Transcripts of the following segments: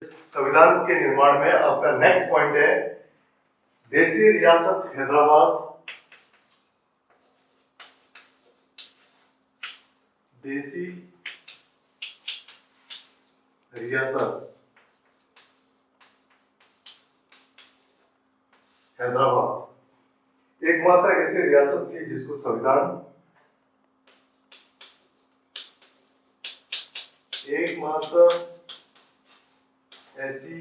संविधान के निर्माण में आपका नेक्स्ट पॉइंट है देसी रियासत हैदराबाद। देसी रियासत हैदराबाद एकमात्र ऐसी रियासत थी जिसको संविधान एकमात्र ऐसी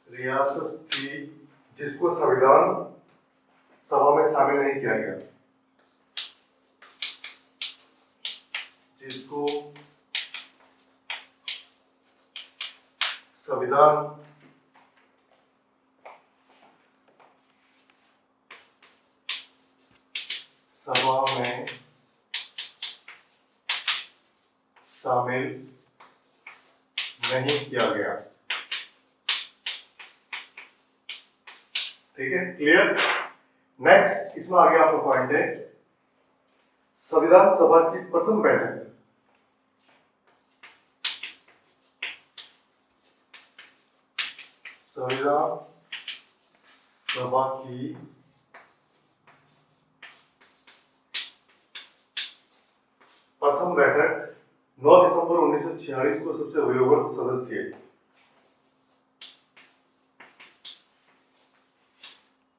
रियासत थी जिसको संविधान सभा में शामिल नहीं किया गया, जिसको संविधान सभा में शामिल नहीं किया गया। ठीक है, क्लियर। नेक्स्ट इसमें आगे आपका पॉइंट है संविधान सभा की प्रथम बैठक। संविधान सभा की प्रथम बैठक 9 दिसंबर 1946 को सबसे वयोवृद्ध सदस्य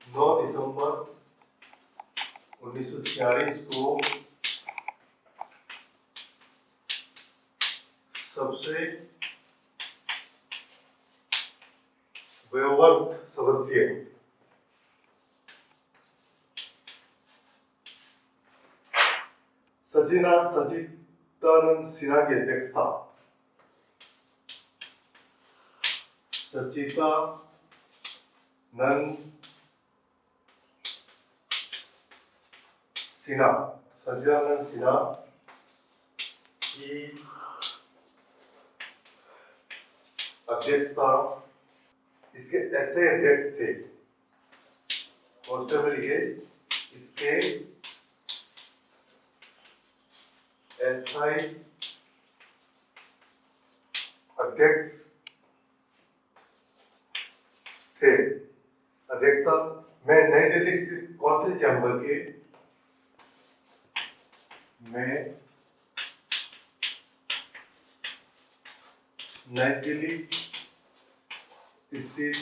9 दिसंबर 1946 को सबसे वयोवृद्ध सदस्य सच्चिदानंद सिन्हा की अध्यक्षता सच्चिदानंद सिन्हा की अध्यक्षता। इसके अस्थायी अध्यक्ष थे, पोस्टर में लिखे इसके अस्थायी अध्यक्ष थे। अध्यक्षता में नई दिल्ली स्थित काउंसिल चैम्बर के नई दिल्ली स्थित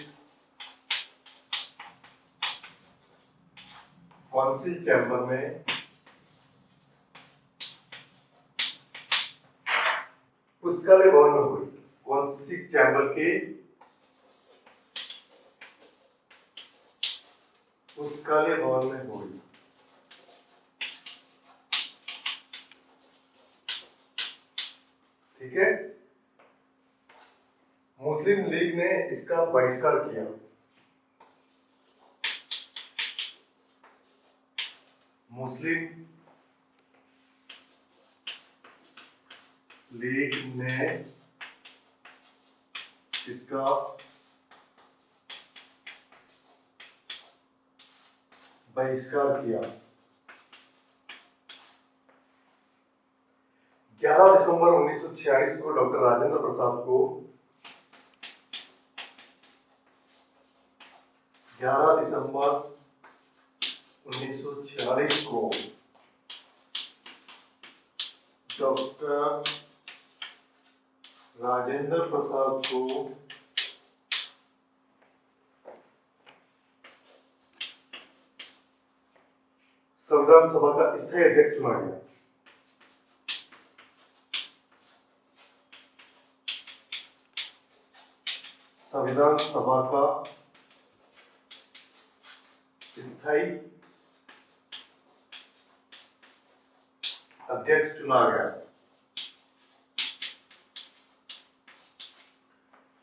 काउंसिल चैम्बर में पुस्तकालय भवन में हुई। काउंसिल चैम्बर के पुस्तकालय भवन में हुई। ठीक है, मुस्लिम लीग ने इसका बहिष्कार किया। मुस्लिम लीग ने इसका बहिष्कार किया। 11 दिसंबर 1946 को डॉक्टर राजेंद्र प्रसाद को 11 दिसंबर 1946 को डॉक्टर राजेंद्र प्रसाद को संविधान सभा का स्थायी अध्यक्ष चुना गया। संविधान सभा का स्थायी अध्यक्ष चुना गया।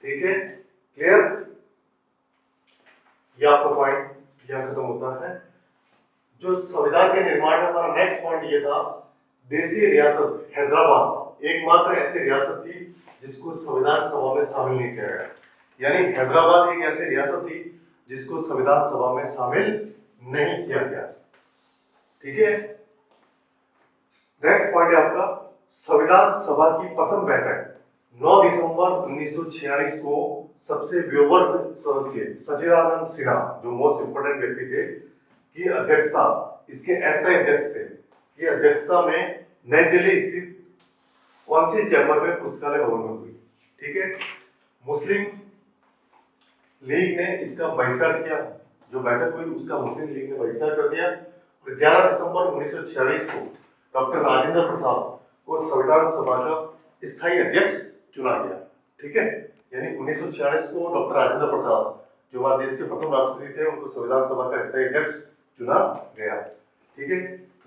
ठीक है, क्लियर। ये आपका पॉइंट यह खत्म होता है। जो संविधान के निर्माण में हमारा नेक्स्ट पॉइंट ये था देसी रियासत हैदराबाद एकमात्र ऐसी रियासत थी जिसको संविधान सभा में शामिल नहीं किया गया। यानी हैदराबाद एक ऐसी रियासत थी जिसको संविधान सभा में शामिल नहीं किया गया। ठीक है, नेक्स्ट पॉइंट है आपका संविधान सभा की प्रथम बैठक 9 दिसंबर 1946 को सबसे व्यवहार सदस्य सच्चिदानंद सिन्हा, जो मोस्ट इंपोर्टेंट व्यक्ति थे, की अध्यक्षता, इसके अस्थायी अध्यक्ष थे, की अध्यक्षता में नई दिल्ली स्थित काउंसिल चैम्बर में पुस्तकालय भवन में हुई। ठीक है, मुस्लिम लीग ने इसका बहिष्कार किया। जो बैठक हुई उसका मुस्लिम लीग ने बहिष्कार कर दिया और 11 दिसंबर 1946 को डॉक्टर राजेंद्र प्रसाद को संविधान सभा का स्थायी अध्यक्ष चुना गया। ठीक है, यानी 1946 को डॉक्टर राजेंद्र प्रसाद, जो हमारे देश के प्रथम राष्ट्रपति थे, उनको संविधान सभा का स्थायी अध्यक्ष चुना गया। ठीक है,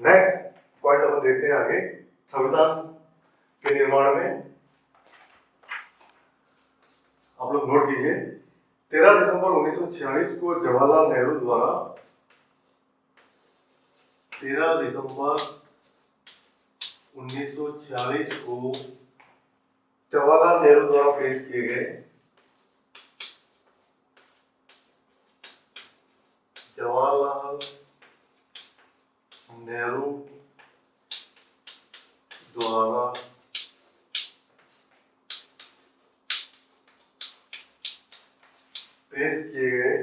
नेक्स्ट पॉइंट अपन देखते हैं आगे। संविधान के निर्माण में आप लोग नोट कीजिए, 13 दिसंबर 1946 को जवाहरलाल नेहरू द्वारा 13 दिसंबर 1946 को जवाहरलाल नेहरू द्वारा पेश किए गए जवाहरलाल नेहरू द्वारा पेश किए गए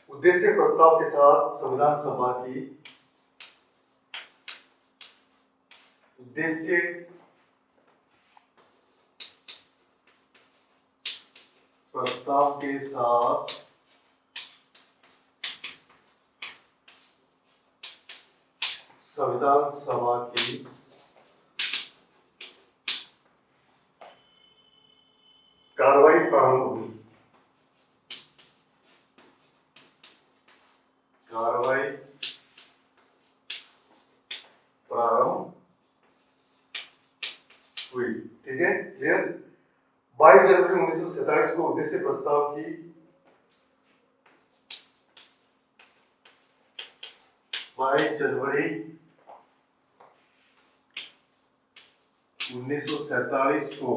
उद्देश्य प्रस्ताव के साथ संविधान सभा की उद्देश्य प्रस्ताव के साथ संविधान सभा की कार्रवाई प्रारंभ हुई। कार्रवाई प्रारंभ हुई। ठीक है, क्लियर। 22 जनवरी 1947 को उद्देश्य प्रस्ताव की 22 जनवरी 1947 को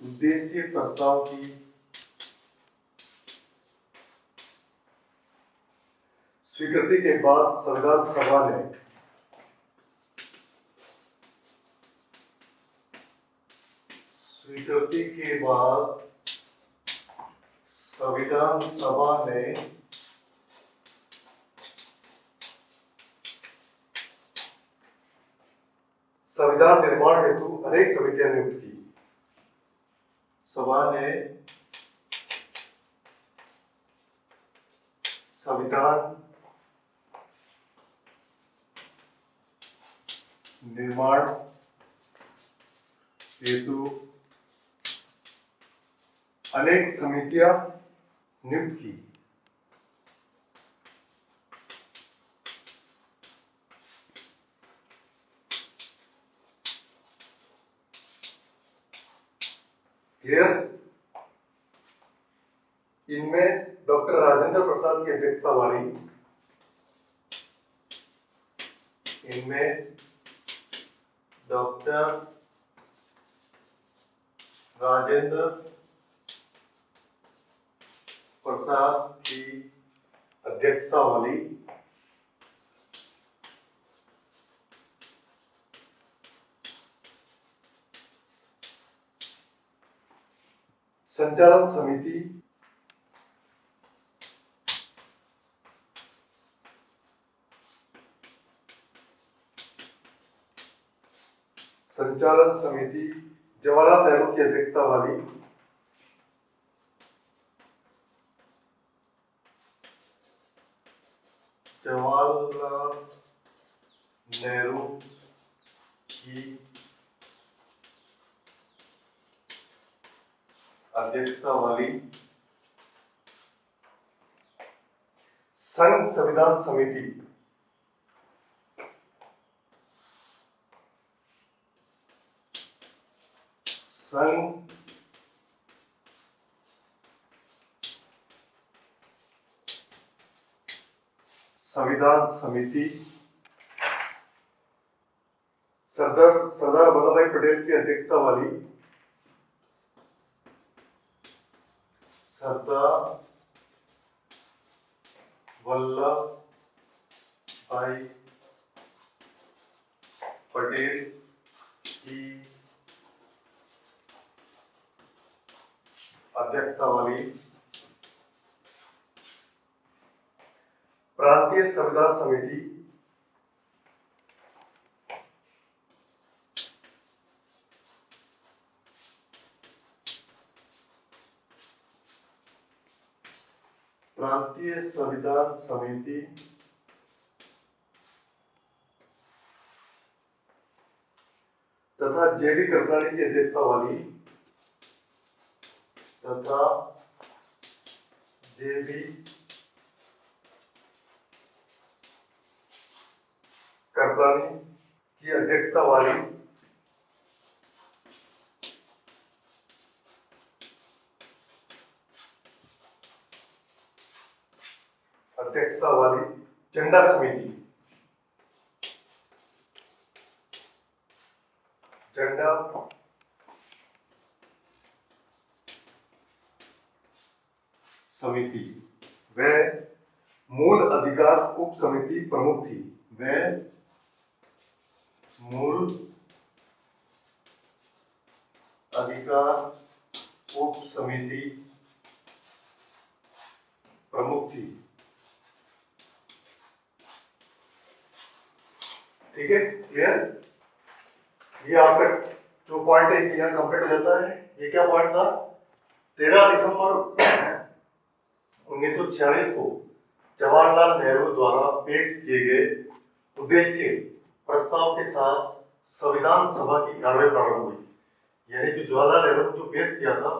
उद्देश्य प्रस्ताव की स्वीकृति के बाद संविधान सभा ने स्वीकृति के बाद संविधान सभा ने संविधान निर्माण हेतु अनेक समितियां नियुक्त की। सभा ने संविधान निर्माण हेतु अनेक समितियां नियुक्त की। क्लियर। इनमें डॉक्टर राजेंद्र प्रसाद की अध्यक्षता वाली डॉक्टर राजेंद्र प्रसाद की अध्यक्षता वाली संचालन समिति जवाहरलाल नेहरू की अध्यक्षता वाली जवाहरलाल नेहरू की अध्यक्षता वाली संघ संविधान समिति संविधान समिति सरदार वल्लभ भाई पटेल की अध्यक्षता वाली सरदार वल्लभ भाई पटेल की अध्यक्षता वाली प्रांतीय संविधान समिति तथा जेबी कृपलानी की अध्यक्षता वाली झंडा समिति वह मूल अधिकार उप समिति प्रमुख थी। ठीक है, क्लियर? ये आपका जो पॉइंट है यहाँ कंप्लीट हो जाता है। ये क्या पॉइंट था? 13 दिसंबर 1946 को जवाहरलाल नेहरू द्वारा पेश किए गए उद्देश्य प्रस्ताव के साथ संविधान सभा की कार्रवाई प्रारंभ हुई। यानी जो जवाहरलाल नेहरू ने जो पेश किया था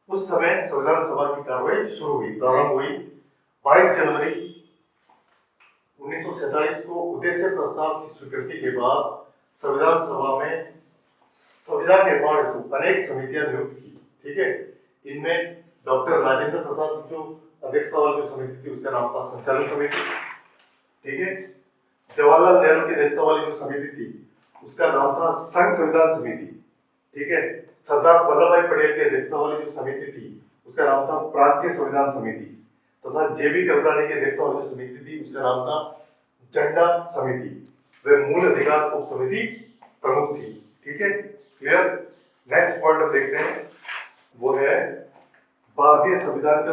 उस समय संविधान सभा की कार्रवाई प्रारंभ हुई। 22 जनवरी 1947 को उद्देश्य प्रस्ताव की स्वीकृति के बाद संविधान सभा में संविधान निर्माण हेतु अनेक समितियां नियुक्त की। ठीक है, इनमें डॉक्टर राजेंद्र प्रसाद की जो अध्यक्षता वाली जो समिति थी उसका नाम था संचालन समिति। ठीक है, जवाहरलाल नेहरू की अध्यक्षता वाली जो समिति थी उसका नाम था संघ संविधान समिति। ठीक है, सरदार वल्लभ भाई पटेल की अध्यक्षता वाली जो समिति थी उसका नाम था प्रांतीय संविधान समिति। तथा जेबी कृपलानी की अध्यक्षता वाली जो समिति थी उसका नाम था झंडा समिति। वह मूल अधिकार उप समिति प्रमुख थी। ठीक है, क्लियर? नेक्स्ट पॉइंट हम देखते हैं, वो है भारतीय संविधान का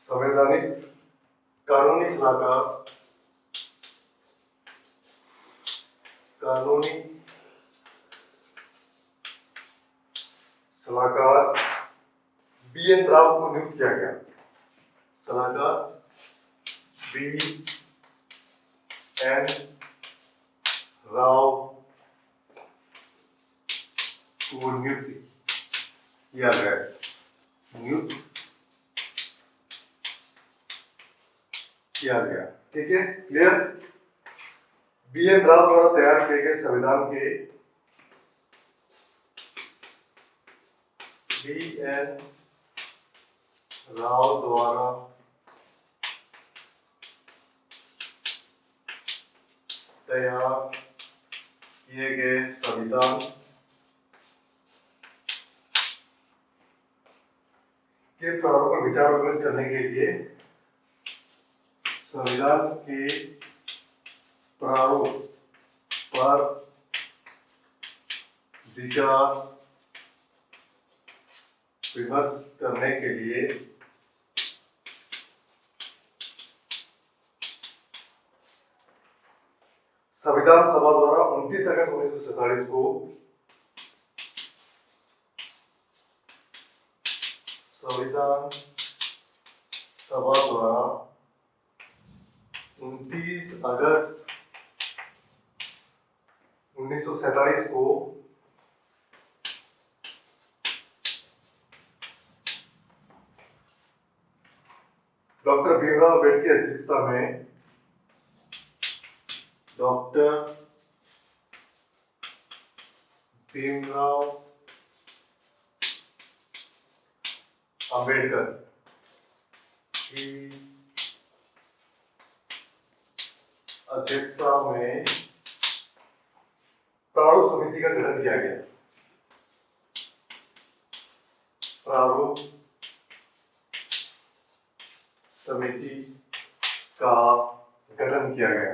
संवैधानिक कानूनी सलाहकार बी.एन. राव को नियुक्त किया गया। ठीक है, क्लियर? बी.एन. राव द्वारा तैयार किए गए संविधान के बी.एन. राव द्वारा तैयार किए गए संविधान के प्रारूप पर विचार विमर्श करने के लिए संविधान के प्रारूप पर विचार विमर्श करने के लिए संविधान सभा द्वारा 29 अगस्त 1947 को संविधान सभा द्वारा 29 अगस्त 1947 को डॉक्टर भीमराव अम्बेडकर की अध्यक्षता में डॉक्टर भीमराव अम्बेडकर की अध्यक्षता में प्रारूप समिति का गठन किया गया। प्रारूप समिति का गठन किया गया।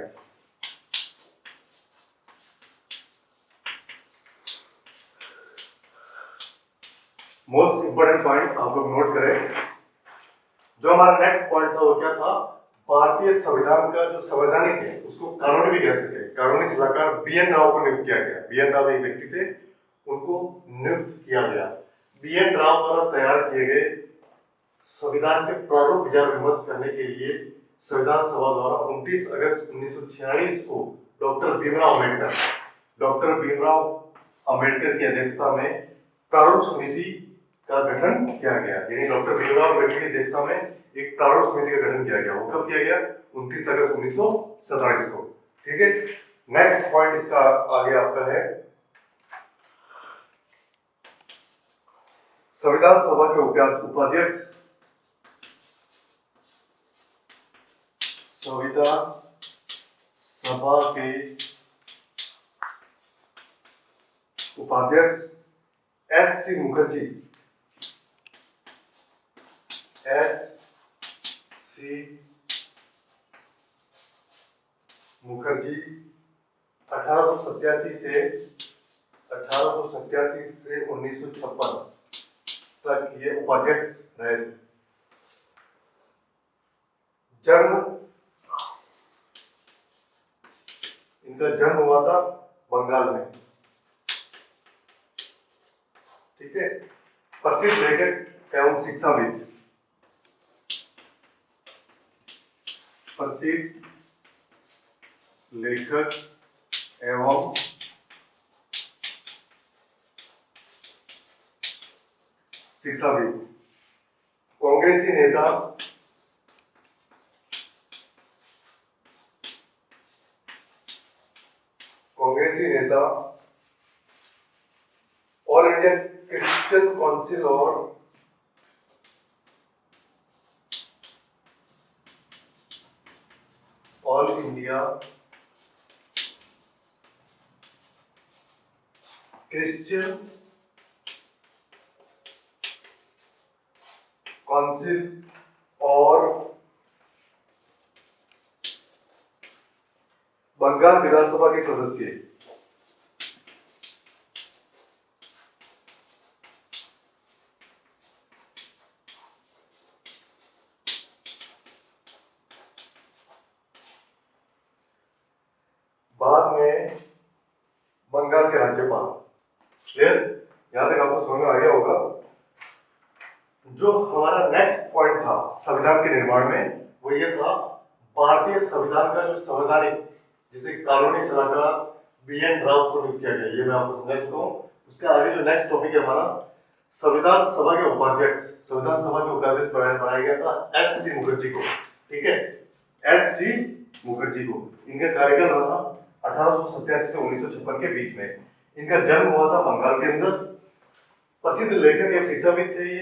मोस्ट इंपोर्टेंट पॉइंट आप लोग नोट करें। जो हमारा नेक्स्ट पॉइंट था वो क्या था? भारतीय संविधान का जो संवैधानिक है उसको कानून भी कह सकते हैं। कानूनी सलाहकार बी.एन. राव को नियुक्त किया गया। बी.एन. राव एक व्यक्ति थे, उनको नियुक्त किया गया। बी.एन. राव द्वारा तैयार किए गए संविधान के प्रारूप विचार विमर्श करने के लिए संविधान सभा द्वारा 29 अगस्त 1946 को डॉक्टर भीमराव अम्बेडकर की अध्यक्षता में प्रारूप समिति का गठन किया गया। यानी डॉक्टर भीमराव अम्बेडकर की अध्यक्षता में एक प्रारूप समिति का गठन किया गया। वो कब किया गया? 29 अगस्त 1947 को। ठीक है। नेक्स्ट पॉइंट इसका आगे आपका है संविधान सभा के उपाध्यक्ष। संविधान सभा के उपाध्यक्ष एच.सी. मुखर्जी। मुखर्जी 1887 से 1956 तक ये उपाध्यक्ष रहे थे। इनका जन्म हुआ था बंगाल में। ठीक है। प्रसिद्ध लेखक एवं शिक्षाविद। प्रसिद्ध लेखक एवं शिक्षाविद। कांग्रेसी नेता ऑल इंडिया क्रिश्चियन काउंसिल और ऑल इंडिया क्रिश्चियन काउंसिल और बंगाल विधानसभा के सदस्य। बाद में बंगाल के राज्यपाल। क्लियर? यहां तक आपको समझ में आ गया होगा। जो हमारा नेक्स्ट पॉइंट था संविधान के निर्माण में वो ये था भारतीय संविधान का जो संवैधानिक जिसे कानूनी सलाहकार बी.एन. राव को नियुक्त किया गया। ये मैं आपको समझा चुका हूँ। उसके आगे जो नेक्स्ट टॉपिक है हमारा संविधान सभा के उपाध्यक्ष बनाया गया था एच.सी. मुखर्जी को। ठीक है। एच.सी. मुखर्जी को। इनका कार्यकाल रहा 1887 से 1956 के बीच में। इनका जन्म हुआ था बंगाल के अंदर। प्रसिद्ध लेखक एवं शिक्षाविद थे ये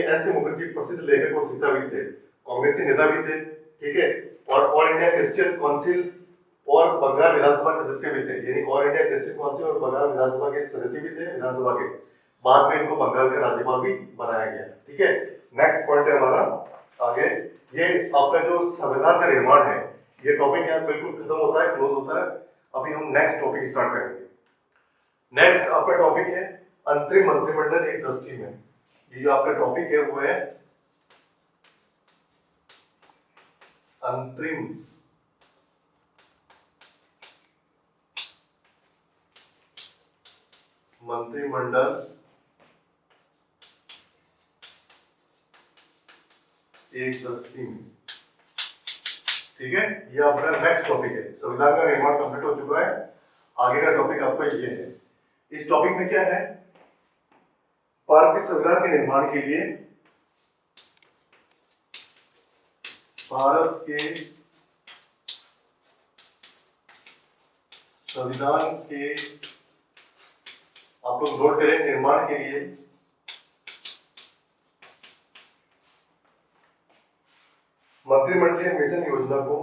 एच.सी. मुखर्जी प्रसिद्ध लेखक और शिक्षाविद थे। कांग्रेसी नेता भी थे। ठीक है। और ऑल इंडिया क्रिश्चियन काउंसिल और बंगाल विधानसभा के सदस्य भी थे। यानी ऑल इंडिया क्रिश्चियन काउंसिल और बंगाल विधानसभा के सदस्य भी थे विधानसभा के। बाद में इनको बंगाल का राज्यपाल भी बनाया गया। ठीक है। नेक्स्ट पॉइंट है हमारा आगे। ये आपका जो संविधान का निर्माण है ये टॉपिक यहाँ बिल्कुल खत्म होता है, क्लोज होता है। अभी हम नेक्स्ट टॉपिक स्टार्ट करेंगे। नेक्स्ट आपका टॉपिक है अंतरिम मंत्रिमंडल एक दृष्टि में। ये जो आपका टॉपिक है वो है अंतरिम मंत्रिमंडल एक दृष्टि में। ठीक है। ये आपका नेक्स्ट टॉपिक है। संविधान का निर्माण कंप्लीट हो चुका है। आगे का टॉपिक आपका ये है। इस टॉपिक में क्या है? भारतीय संविधान के निर्माण के लिए भारत के संविधान के आप लोग नोट करें निर्माण के लिए मंत्रिमंडलीय मिशन योजना को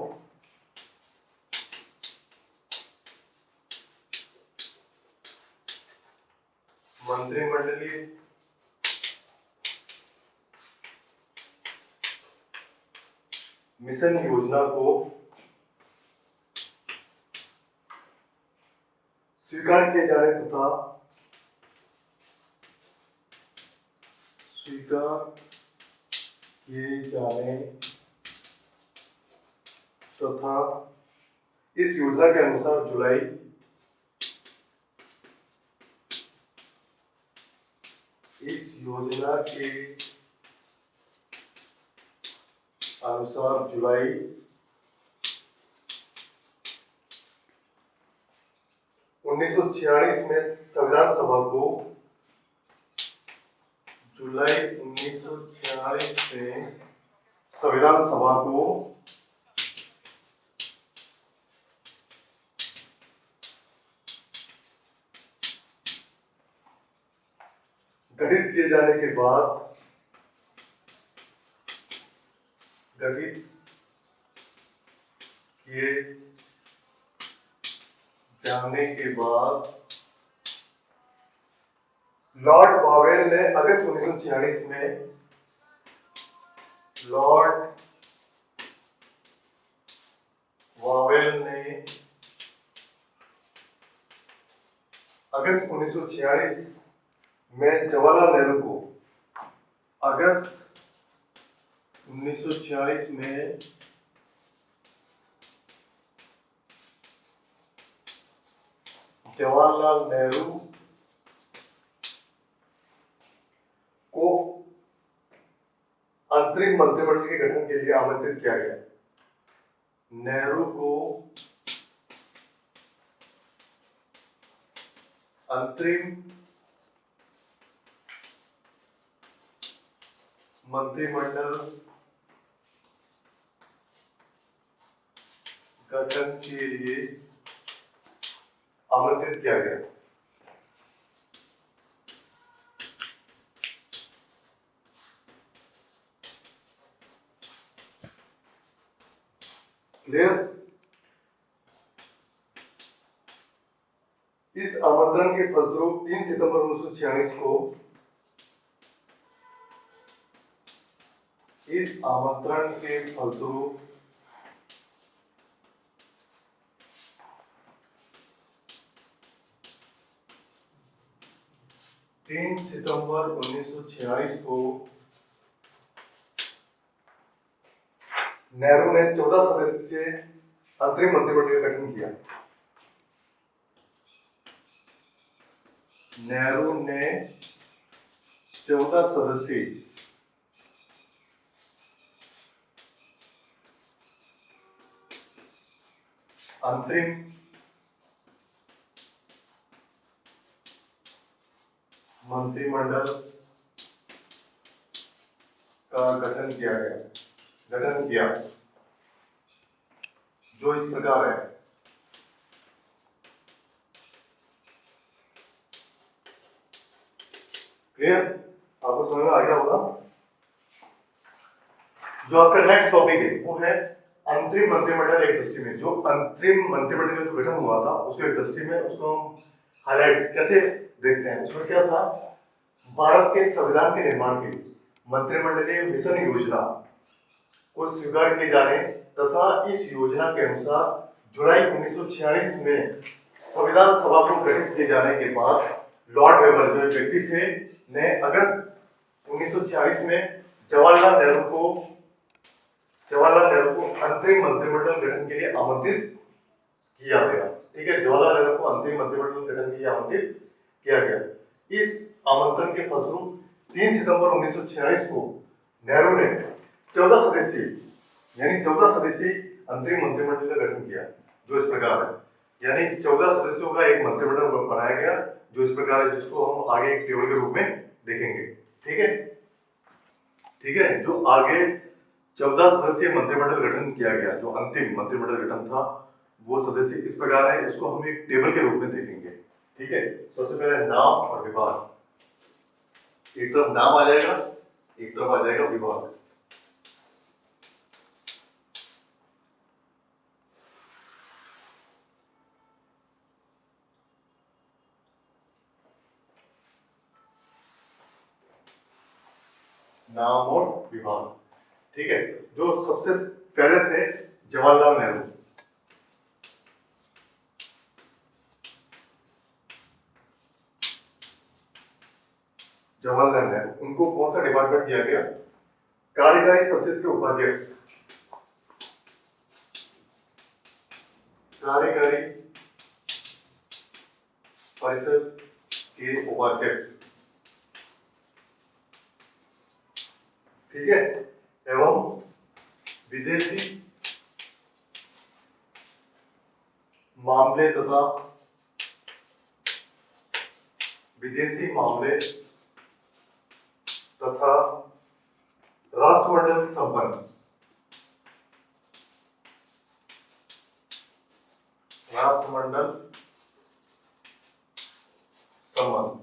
मंत्रिमंडलीय मिशन योजना को स्वीकार किए जाने तथा इस योजना के अनुसार जुलाई इस योजना के अनुसार जुलाई 1946 में संविधान सभा को जुलाई 1946 में संविधान सभा को गठित किए जाने के बाद लॉर्ड वावेल ने अगस्त 1946 में अगस्त 1946 में जवाहरलाल नेहरू को जवाहरलाल नेहरू को अंतरिम मंत्रिमंडल के गठन के लिए आमंत्रित किया गया। नेहरू को अंतरिम मंत्रिमंडल गठन के लिए आमंत्रित किया गया। क्लियर? इस आमंत्रण के फलस्वरूप 3 सितंबर 1946 को इस आमंत्रण के फलस्वरूप 3 सितंबर 1946 को नेहरू ने 14 सदस्यीय अंतरिम मंत्रिमंडल का गठन किया। नेहरू ने 14 सदस्यीय अंतरिम मंत्रिमंडल का गठन किया जो इस प्रकार है। क्लियर? आपको समझ में आ गया होगा। जो आपका नेक्स्ट टॉपिक है वो है अंतरिम मंत्रिमंडल एक दृष्टि में। जो अंतरिम मंत्रिमंडल का जो गठन हुआ था उसको एक दृष्टि में उसको हम हाईलाइट कैसे देखते हैं। उसमें क्या था, भारत के संविधान के निर्माण के लिए मंत्रिमंडलीय मिशन योजना को स्वीकार किए जाने तथा इस योजना के अनुसार जुलाई 1946 में संविधान सभा को गठित किए जाने के बाद लॉर्ड वेबर जो व्यक्ति थे ने अगस्त 1946 में जवाहरलाल नेहरू को अंतरिम मंत्रिमंडल गठन के लिए आमंत्रित किया गया। ठीक है, जवाहरलाल नेहरू को अंतरिम मंत्रिमंडल गठन के लिए आमंत्रित किया गया। इस आमंत्रण के फलस्वरूप 3 सितंबर 1946 को नेहरू ने 14 सदस्यीय अंतरिम मंत्रिमंडल का गठन किया जो इस प्रकार है। यानी 14 सदस्यों का एक मंत्रिमंडल बनाया गया जो इस प्रकार है, जिसको हम आगे एक टेबल के रूप में देखेंगे। ठीक है, जो आगे 14 सदस्यीय मंत्रिमंडल गठन किया गया, जो अंतिम मंत्रिमंडल गठन था, वो सदस्य इस प्रकार है। इसको हम एक टेबल के रूप में देखेंगे। ठीक है, सबसे पहले नाम और विभाग। एक तरफ नाम आ जाएगा, एक तरफ आ जाएगा विभाग। नाम और विभाग। ठीक है, जो सबसे पहले थे जवाहरलाल नेहरू। जवाहरलाल नेहरू, उनको कौन सा डिपार्टमेंट दिया गया? कार्यकारी परिषद के उपाध्यक्ष। कार्यकारी परिषद के उपाध्यक्ष। ठीक है, एवं विदेशी मामले तथा राष्ट्रमंडल संपन्न।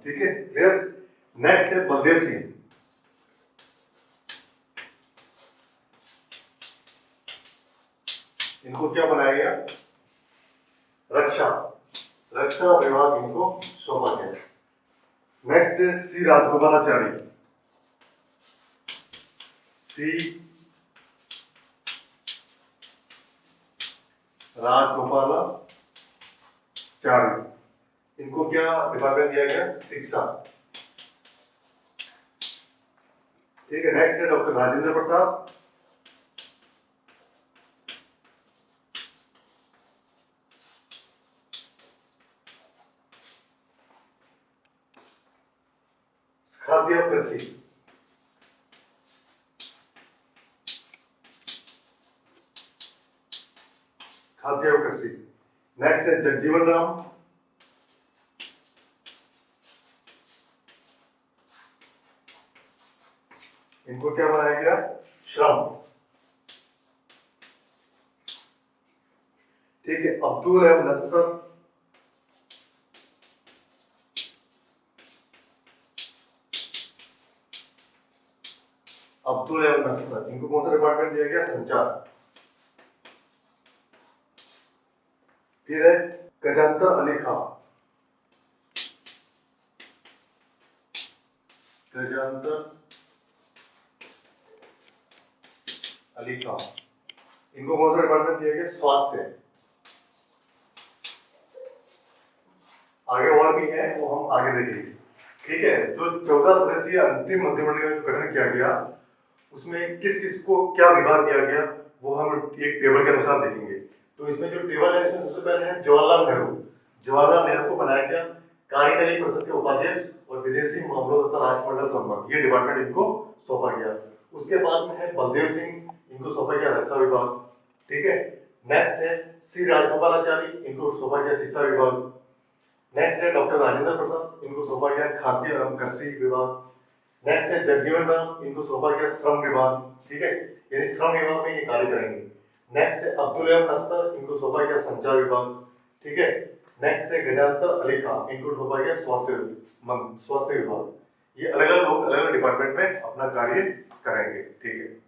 ठीक है, क्लियर। नेक्स्ट है बलदेव सिंह। इनको क्या बनाया गया? रक्षा विभाग इनको सौंपा गया। नेक्स्ट है सी राजगोपालाचारी। इनको क्या डिपार्टमेंट दिया गया? शिक्षा। ठीक है, नेक्स्ट है डॉक्टर राजेंद्र प्रसाद। खाद्य और कृषि। नेक्स्ट है जगजीवन राम। इनको क्या बनाया गया? श्रम। ठीक है, अब्दुल एवं नस्तर। इनको कौन सा डिपार्टमेंट दिया गया? संचार। फिर है गजानतर अली खां। इनको कौन सा डिपार्टमेंट दिया गया? स्वास्थ्य। आगे और भी है, वो हम आगे देखेंगे। ठीक है, जो 14 सदस्यीय अंतरिम मंत्रिमंडल का जो गठन किया गया, उसमें किस किस को क्या विभाग दिया गया, वो हम एक टेबल के अनुसार देखेंगे। तो इसमें जो टेबल है, इसमें सबसे पहले है जवाहरलाल नेहरू को बनाया गया कार्यकारी परिषद के उपाध्यक्ष और विदेशी मामलों तथा राष्ट्रमंडल संबंध, ये डिपार्टमेंट इनको सौंपा गया। उसके बाद में है बलदेव सिंह, इनको सौंपा गया रक्षा विभाग। ठीक है, नेक्स्ट है सी राजगोपालाचारी, इनको सौंपा गया शिक्षा विभाग। नेक्स्ट है डॉक्टर राजेंद्र प्रसाद, इनको सौंपा गया खाद्य एवं कृषि विभाग। नेक्स्ट है जगजीवन राम, इनको सौंपा गया श्रम विभाग। ठीक है, यानी श्रम विभाग में ये कार्य करेंगे। नेक्स्ट है अब्दुल एवं नस्तर, इनको सौंपा गया संचार विभाग। ठीक है, नेक्स्ट है गजानतर अली खां, इनको सौंपा गया स्वास्थ्य विभाग। ये अलग अलग लोग अलग अलग डिपार्टमेंट में अपना कार्य करेंगे। ठीक है।